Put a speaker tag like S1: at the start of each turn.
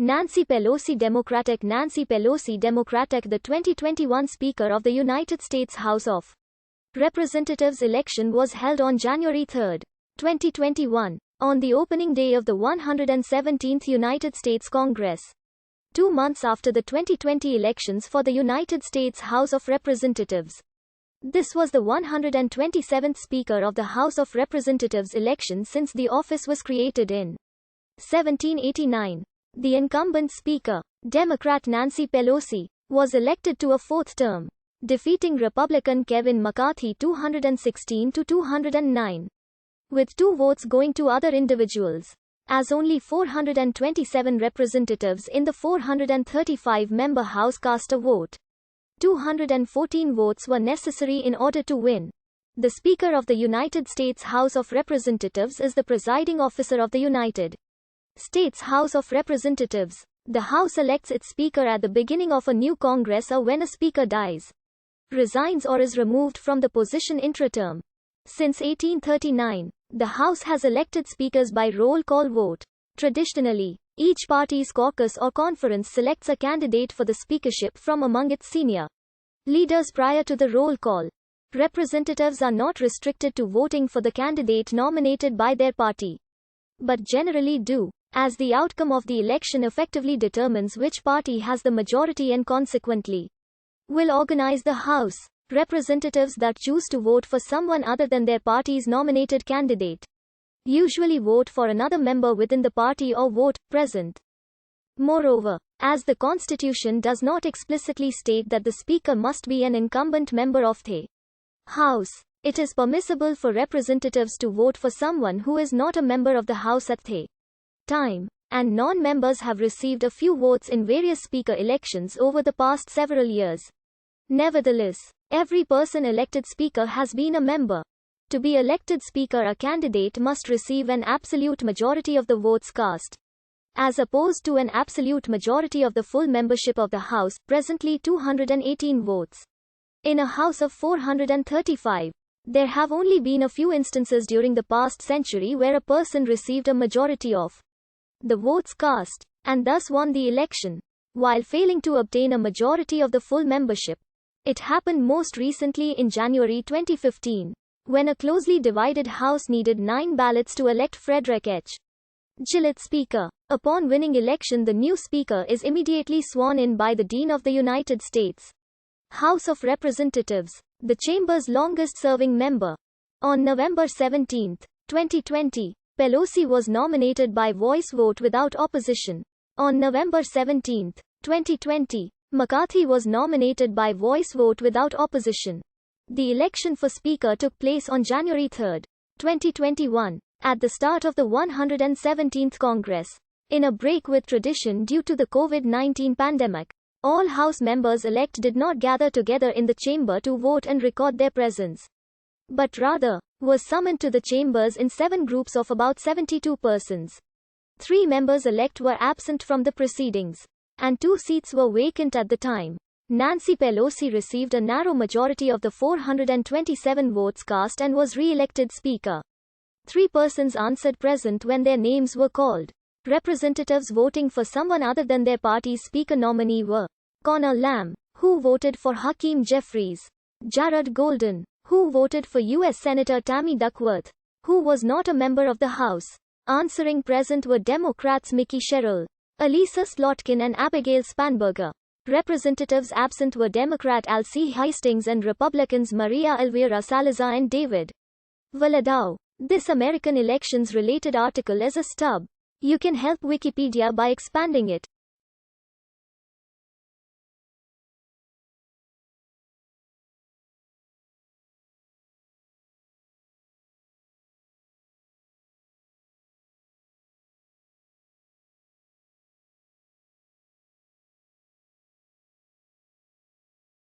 S1: Nancy Pelosi Democratic. Nancy Pelosi Democratic, the 2021 Speaker of the United States House of Representatives election was held on January 3, 2021, on the opening day of the 117th United States Congress. 2 months after the 2020 elections for the United States House of Representatives. This was the 127th Speaker of the House of Representatives election since the office was created in 1789. The incumbent Speaker, Democrat Nancy Pelosi, was elected to a fourth term, defeating Republican Kevin McCarthy 216 to 209, with 2 votes going to other individuals, as only 427 representatives in the 435-member House cast a vote. 214 votes were necessary in order to win. The Speaker of the United States House of Representatives is the presiding officer of the United States House of Representatives. The House elects its Speaker at the beginning of a new Congress or when a Speaker dies, resigns or is removed from the position intra-term. Since 1839, the House has elected speakers by roll call vote. Traditionally, each party's caucus or conference selects a candidate for the speakership from among its senior leaders prior to the roll call. Representatives are not restricted to voting for the candidate nominated by their party, but generally do, as the outcome of the election effectively determines which party has the majority and consequently will organize the House. Representatives that choose to vote for someone other than their party's nominated candidate usually vote for another member within the party or vote present. Moreover, as the Constitution does not explicitly state that the Speaker must be an incumbent member of the House, it is permissible for representatives to vote for someone who is not a member of the House at the time, and non-members have received a few votes in various Speaker elections over the past several years. Nevertheless, every person elected Speaker has been a member. To be elected Speaker, a candidate must receive an absolute majority of the votes cast, as opposed to an absolute majority of the full membership of the House, presently 218 votes. In a House of 435, there have only been a few instances during the past century where a person received a majority of the votes cast, and thus won the election, while failing to obtain a majority of the full membership. It happened most recently in January 2015, when a closely divided House needed 9 ballots to elect Frederick H. Gillett Speaker. Upon winning election, the new Speaker is immediately sworn in by the Dean of the United States House of Representatives, the chamber's longest-serving member. On November 17, 2020, Pelosi was nominated by voice vote without opposition. On November 17, 2020, McCarthy was nominated by voice vote without opposition. The election for Speaker took place on January 3, 2021, at the start of the 117th Congress. In a break with tradition due to the COVID-19 pandemic, all House members-elect did not gather together in the chamber to vote and record their presence, but rather was summoned to the chambers in 7 groups of about 72 persons. 3 members-elect were absent from the proceedings, and 2 seats were vacant at the time. Nancy Pelosi received a narrow majority of the 427 votes cast and was re-elected Speaker. 3 persons answered present when their names were called. Representatives voting for someone other than their party's Speaker nominee were Connor Lamb, who voted for Hakeem Jeffries; Jared Golden, who voted for U.S. Senator Tammy Duckworth, who was not a member of the House. Answering present were Democrats Mickey Sherrill, Elisa Slotkin and Abigail Spanberger. Representatives absent were Democrat Alcee Hastings and Republicans Maria Elvira Salazar and David Valadao. This American elections-related article is a stub. You can help Wikipedia by expanding it.